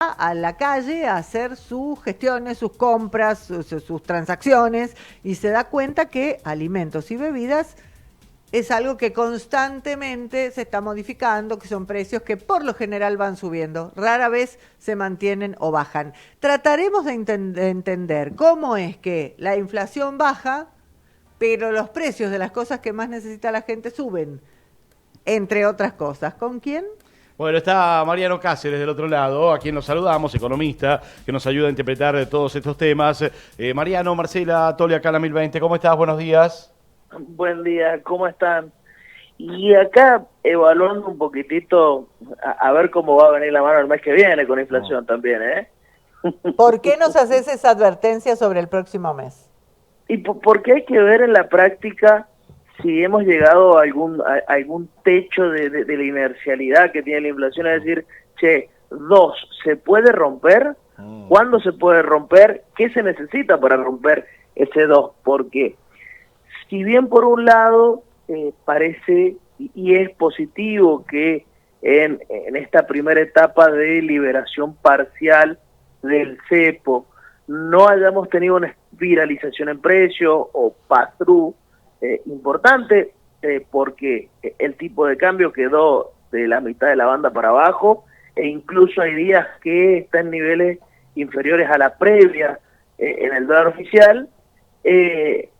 a la calle a hacer sus gestiones, sus compras, sus transacciones y se da cuenta que alimentos y bebidas es algo que constantemente se está modificando, que son precios que por lo general van subiendo, rara vez se mantienen o bajan. Trataremos de entender cómo es que la inflación baja, pero los precios de las cosas que más necesita la gente suben, entre otras cosas. ¿Con quién? Bueno, está Mariano Cáceres del otro lado, a quien nos saludamos, economista, que nos ayuda a interpretar todos estos temas. Mariano, Marcela, Tole, acá en la 1020, ¿cómo estás? Buenos días. Buen día, ¿cómo están? Y acá evaluando un poquitito a ver cómo va a venir la mano el mes que viene con inflación también, ¿eh? ¿Por qué nos haces esa advertencia sobre el próximo mes? Y porque hay que ver en la práctica si hemos llegado a algún techo de la inercialidad que tiene la inflación, es decir, che, dos, ¿se puede romper? ¿Cuándo se puede romper? ¿Qué se necesita para romper ese dos? Porque si bien por un lado parece y es positivo que en esta primera etapa de liberación parcial del cepo no hayamos tenido una viralización en precio o pass-through importante, porque el tipo de cambio quedó de la mitad de la banda para abajo e incluso hay días que está en niveles inferiores a la previa en el dólar oficial.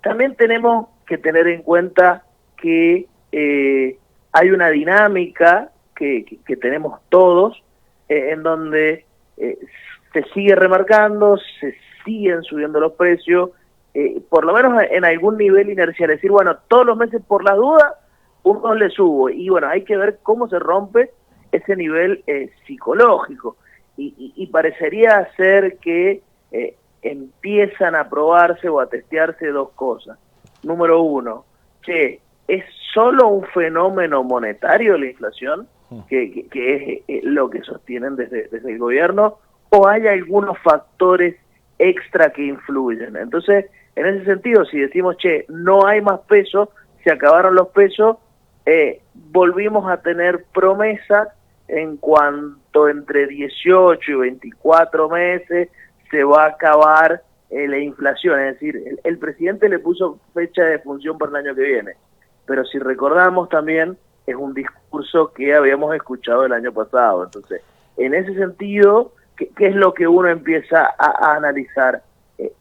También tenemos que tener en cuenta que hay una dinámica que tenemos todos, en donde se sigue remarcando, se siguen subiendo los precios, por lo menos en algún nivel inercial, es decir, bueno, todos los meses por las dudas, uno le subo, y bueno, hay que ver cómo se rompe ese nivel psicológico, y parecería ser que empiezan a probarse o a testearse dos cosas. Número uno, que ¿es solo un fenómeno monetario la inflación, que es lo que sostienen desde el gobierno, o hay algunos factores extra que influyen? Entonces, en ese sentido, si decimos, che, no hay más pesos, se acabaron los pesos, volvimos a tener promesas en cuanto entre 18 y 24 meses se va a acabar la inflación, es decir, el presidente le puso fecha de función para el año que viene, pero si recordamos también es un discurso que habíamos escuchado el año pasado. Entonces, en ese sentido, ¿qué es lo que uno empieza a analizar?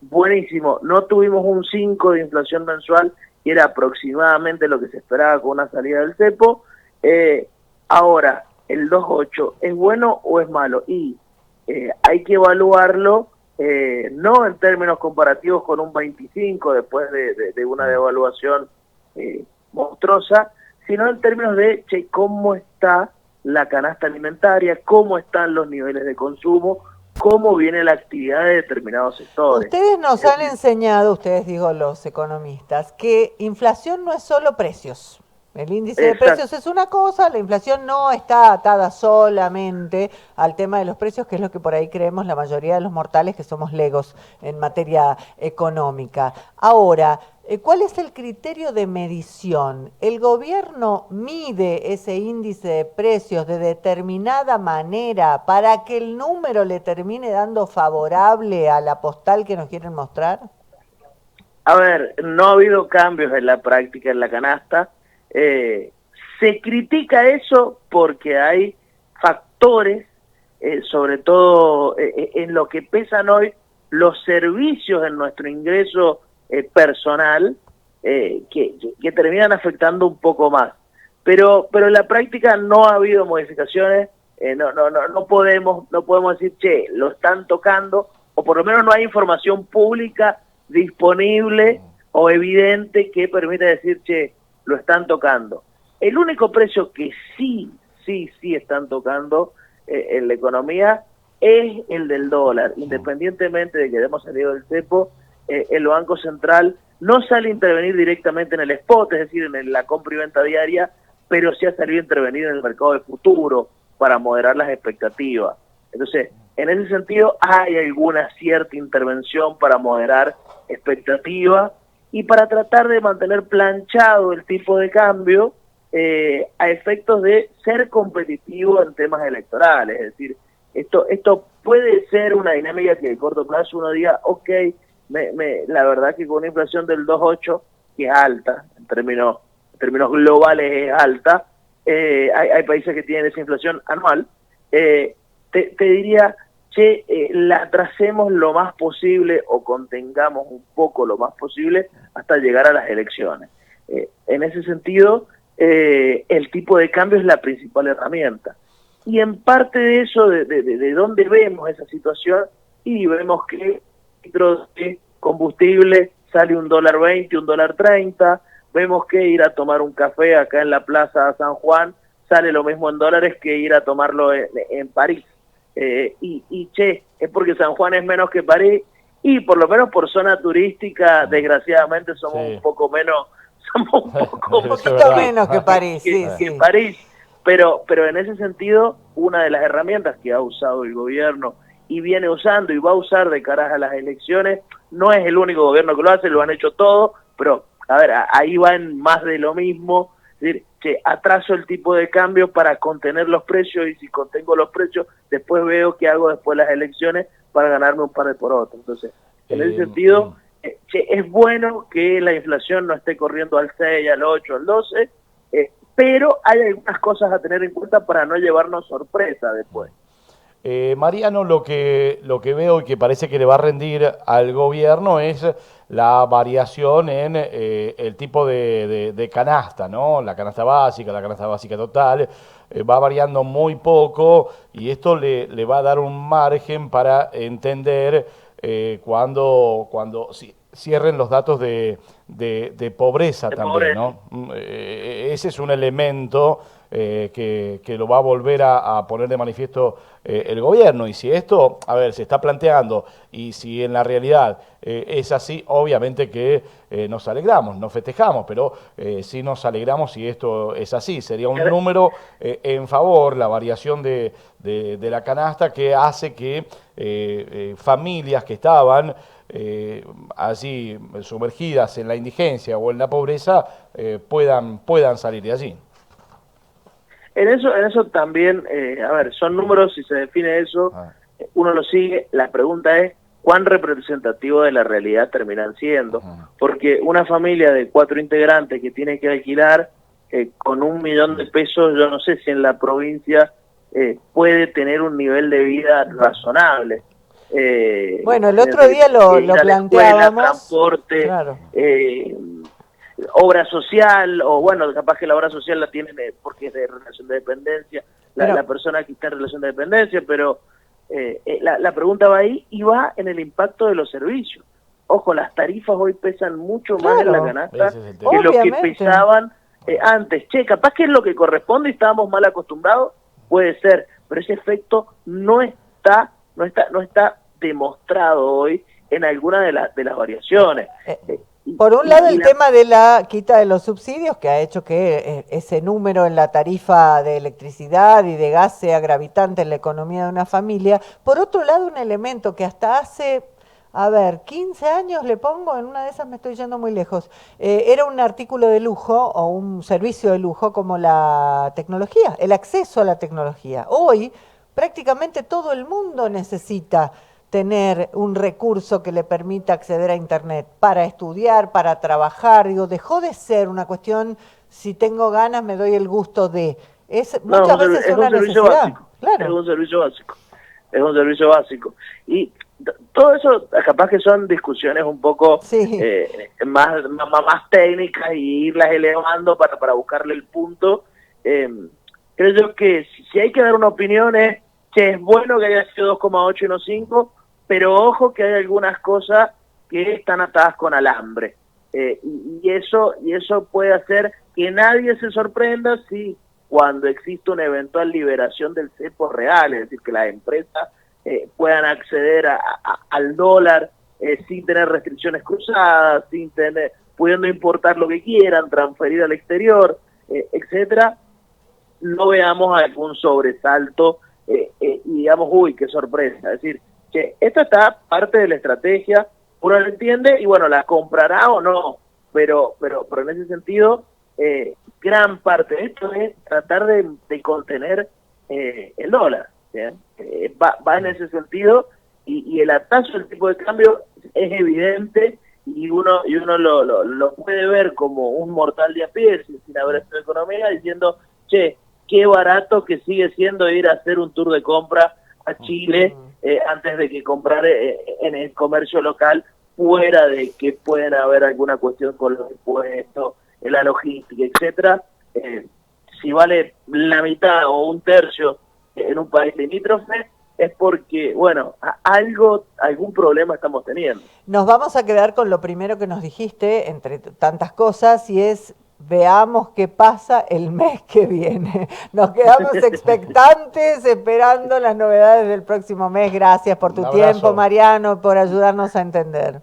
Buenísimo, no tuvimos un 5 de inflación mensual, que era aproximadamente lo que se esperaba con una salida del cepo. Ahora, el 2.8, ¿es bueno o es malo? Y hay que evaluarlo no en términos comparativos con un 25 después de una devaluación monstruosa, sino en términos de, che, ¿cómo está la canasta alimentaria? ¿Cómo están los niveles de consumo? ¿Cómo viene la actividad de determinados sectores? Ustedes nos han enseñado, ustedes digo los economistas, que inflación no es solo precios. El índice de Exacto. precios es una cosa, la inflación no está atada solamente al tema de los precios, que es lo que por ahí creemos la mayoría de los mortales que somos legos en materia económica. Ahora, ¿cuál es el criterio de medición? ¿El gobierno mide ese índice de precios de determinada manera para que el número le termine dando favorable a la postal que nos quieren mostrar? A ver, no ha habido cambios en la práctica en la canasta. Se critica eso porque hay factores, sobre todo en lo que pesan hoy los servicios en nuestro ingreso personal, que terminan afectando un poco más. Pero en la práctica no ha habido modificaciones. No podemos decir, che, lo están tocando, o por lo menos no hay información pública disponible o evidente que permita decir, che, lo están tocando. El único precio que sí están tocando en la economía es el del dólar. Independientemente de que hemos salido del cepo, el Banco Central no sale a intervenir directamente en el spot, es decir, en la compra y venta diaria, pero sí ha salido a intervenir en el mercado de futuro para moderar las expectativas. Entonces, en ese sentido, hay alguna cierta intervención para moderar expectativas y para tratar de mantener planchado el tipo de cambio a efectos de ser competitivo en temas electorales. Es decir, esto puede ser una dinámica que a corto plazo uno diga, ok, la verdad que con una inflación del 2,8, que es alta, en términos globales es alta, hay países que tienen esa inflación anual, te diría, che, la atrasemos lo más posible o contengamos un poco lo más posible hasta llegar a las elecciones. En ese sentido, el tipo de cambio es la principal herramienta. Y en parte de eso, de dónde vemos esa situación, y vemos que el litro de combustible sale $1.20, $1.30, vemos que ir a tomar un café acá en la Plaza San Juan sale lo mismo en dólares que ir a tomarlo en París. Che, es porque San Juan es menos que París, y por lo menos por zona turística, desgraciadamente somos un poco menos, un poquito menos que París, que París. Pero en ese sentido, una de las herramientas que ha usado el gobierno y viene usando y va a usar de cara a las elecciones, no es el único gobierno que lo hace, lo han hecho todos, pero a ver, ahí va en más de lo mismo, es decir, que atraso el tipo de cambio para contener los precios, y si contengo los precios, después veo qué hago después de las elecciones para ganarme un par de por otro. Entonces, en ese sentido, es bueno que la inflación no esté corriendo al 6, al 8, al 12, pero hay algunas cosas a tener en cuenta para no llevarnos sorpresa después. Mariano, lo que veo y que parece que le va a rendir al gobierno es la variación en el tipo de canasta, ¿no? La canasta básica total, va variando muy poco, y esto le va a dar un margen para entender cuando cierren los datos de pobreza también, ¿no? Ese es un elemento que lo va a volver a poner de manifiesto el gobierno. Y si esto, a ver, se está planteando, y si en la realidad es así, obviamente que nos alegramos, nos festejamos, pero sí nos alegramos si esto es así. Sería un número en favor, la variación de la canasta, que hace que familias que estaban así sumergidas en la indigencia o en la pobreza puedan salir de allí. En eso también, a ver, son números, si se define eso, uno lo sigue. La pregunta es, ¿cuán representativo de la realidad terminan siendo? Porque una familia de 4 integrantes que tiene que alquilar con $1.000.000, yo no sé si en la provincia puede tener un nivel de vida razonable. Bueno, el otro día lo planteábamos. Transporte, claro. Obra social, o bueno, capaz que la obra social la tienen porque es de relación de dependencia, la persona que está en relación de dependencia, pero la pregunta va ahí, y va en el impacto de los servicios. Ojo, las tarifas hoy pesan mucho más en la canasta que lo que pesaban antes. Che, capaz que es lo que corresponde y estábamos mal acostumbrados, puede ser, pero ese efecto no está demostrado hoy en alguna de las variaciones. Por un lado, el tema de la quita de los subsidios, que ha hecho que ese número en la tarifa de electricidad y de gas sea gravitante en la economía de una familia. Por otro lado, un elemento que hasta hace, 15 años le pongo, en una de esas me estoy yendo muy lejos, era un artículo de lujo o un servicio de lujo como la tecnología, el acceso a la tecnología. Hoy prácticamente todo el mundo necesita tener un recurso que le permita acceder a Internet para estudiar, para trabajar. Digo, dejó de ser una cuestión, si tengo ganas me doy el gusto de. Muchas veces es una necesidad. Básico. Claro. Es un servicio básico. Y todo eso, capaz que son discusiones un poco más técnicas, y irlas elevando para buscarle el punto. Creo yo que si hay que dar una opinión es que es bueno que haya sido 2,8 y no 5, pero ojo que hay algunas cosas que están atadas con alambre, y eso puede hacer que nadie se sorprenda si cuando existe una eventual liberación del cepo real, es decir, que las empresas puedan acceder al dólar sin tener restricciones cruzadas, pudiendo importar lo que quieran, transferir al exterior, etcétera, no veamos algún sobresalto y digamos, uy, qué sorpresa. Es decir, que esto está parte de la estrategia, uno lo entiende y bueno, la comprará o no, pero en ese sentido, gran parte de esto es tratar de contener el dólar. ¿bien? Va en ese sentido y el atazo del tipo de cambio es evidente y uno lo puede ver como un mortal de a pie sin haber estudiado economía diciendo, che, qué barato que sigue siendo ir a hacer un tour de compra a Chile antes de que comprar en el comercio local, fuera de que pueden haber alguna cuestión con los impuestos, la logística, etcétera. Si vale la mitad o un tercio en un país limítrofe, es porque, bueno, algún problema estamos teniendo. Nos vamos a quedar con lo primero que nos dijiste, entre tantas cosas, y es: veamos qué pasa el mes que viene. Nos quedamos expectantes, esperando las novedades del próximo mes. Gracias por tu tiempo, Mariano, por ayudarnos a entender.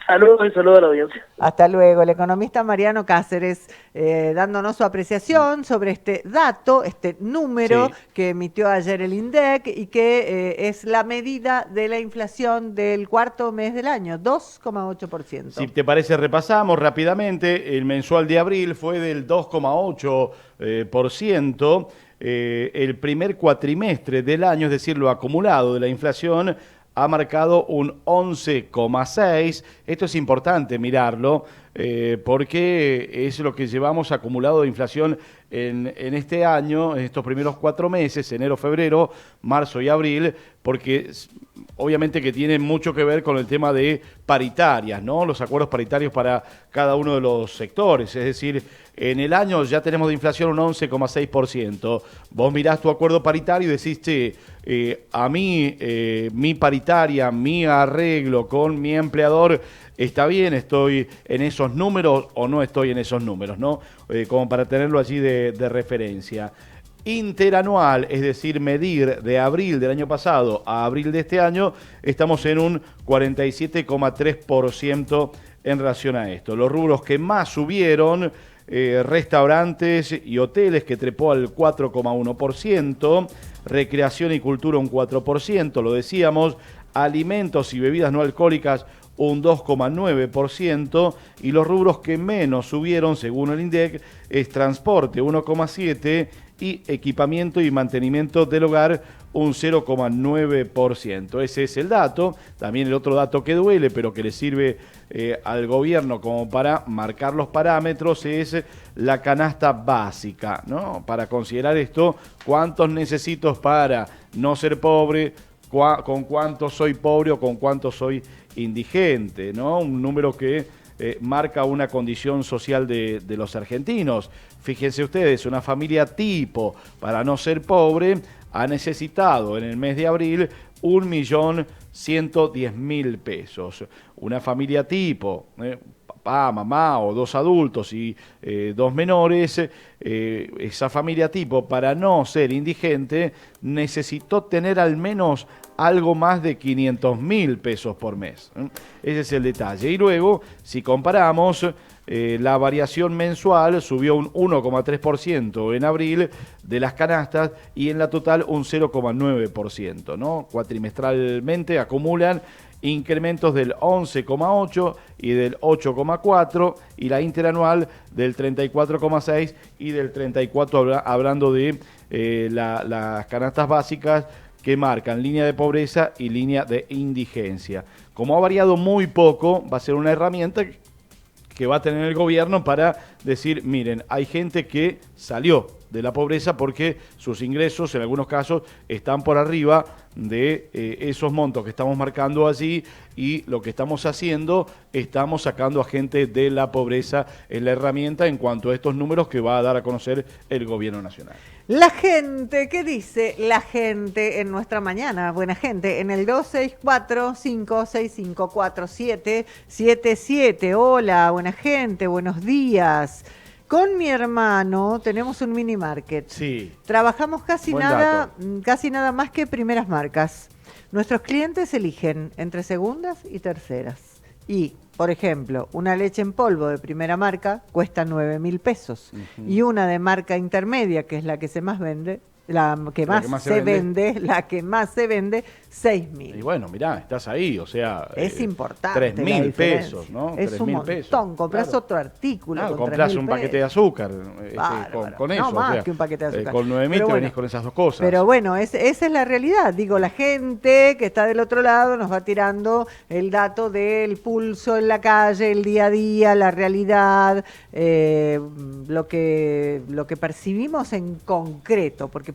Saludos y saludos a la audiencia. Hasta luego. El economista Mariano Cáceres dándonos su apreciación sobre este dato, este número que emitió ayer el INDEC y que es la medida de la inflación del cuarto mes del año, 2,8%. Si te parece, repasamos rápidamente. El mensual de abril fue del 2,8%. El primer cuatrimestre del año, es decir, lo acumulado de la inflación, ha marcado un 11,6%. Esto es importante mirarlo porque es lo que llevamos acumulado de inflación en este año, en estos primeros 4 meses, enero, febrero, marzo y abril, porque obviamente que tiene mucho que ver con el tema de paritarias, ¿no? Los acuerdos paritarios para cada uno de los sectores. Es decir, en el año ya tenemos de inflación un 11,6%. Vos mirás tu acuerdo paritario y decís, che, a mí, mi paritaria, mi arreglo con mi empleador, ¿está bien? ¿Estoy en esos números o no estoy en esos números, no? Como para tenerlo allí de referencia. Interanual, es decir, medir de abril del año pasado a abril de este año, estamos en un 47,3% en relación a esto. Los rubros que más subieron, restaurantes y hoteles, que trepó al 4,1%, recreación y cultura un 4%, lo decíamos, alimentos y bebidas no alcohólicas un 2,9%, y los rubros que menos subieron, según el INDEC, es transporte 1,7% y equipamiento y mantenimiento del hogar un 0,9%. Ese es el dato. También el otro dato que duele, pero que le sirve al gobierno como para marcar los parámetros, es la canasta básica, ¿no? Para considerar esto, ¿cuántos necesito para no ser pobre? ¿Con cuánto soy pobre o con cuánto soy indigente, ¿no? Un número que marca una condición social de los argentinos. Fíjense ustedes, una familia tipo, para no ser pobre, ha necesitado en el mes de abril 1.110.000 pesos. Una familia tipo, papá, mamá o 2 adultos y 2 menores, esa familia tipo, para no ser indigente, necesitó tener al menos algo más de 500.000 pesos por mes. Ese es el detalle. Y luego, si comparamos, la variación mensual subió un 1,3% en abril de las canastas y en la total un 0,9%, ¿no? Cuatrimestralmente acumulan incrementos del 11,8% y del 8,4%, y la interanual del 34,6% y del 34%, hablando de las canastas básicas que marcan línea de pobreza y línea de indigencia. Como ha variado muy poco, va a ser una herramienta que va a tener el gobierno para decir, miren, hay gente que salió de la pobreza porque sus ingresos en algunos casos están por arriba de esos montos que estamos marcando allí, y lo que estamos haciendo, estamos sacando a gente de la pobreza en la herramienta en cuanto a estos números que va a dar a conocer el gobierno nacional. La gente, ¿qué dice la gente en nuestra mañana? Buena gente, en el 264-565-4777. Hola, buena gente, buenos días. Con mi hermano tenemos un mini market. Sí. Trabajamos casi nada más que primeras marcas. Nuestros clientes eligen entre segundas y terceras. Y, por ejemplo, una leche en polvo de primera marca cuesta 9.000 pesos. Y una de marca intermedia, que es la que se más vende, la que más, se vende, la que más se vende, 6.000. Y bueno, mirá, estás ahí, o sea... Es importante 3.000 pesos, ¿no? Es un montón, compras otro artículo. Claro, con compras 3.000 un paquete de pesos. azúcar con eso. No más o sea, que un paquete de azúcar. Con 9.000 te venís con esas dos cosas. Pero bueno, esa es la realidad. Digo, la gente que está del otro lado nos va tirando el dato del pulso en la calle, el día a día, la realidad, lo que percibimos en concreto, porque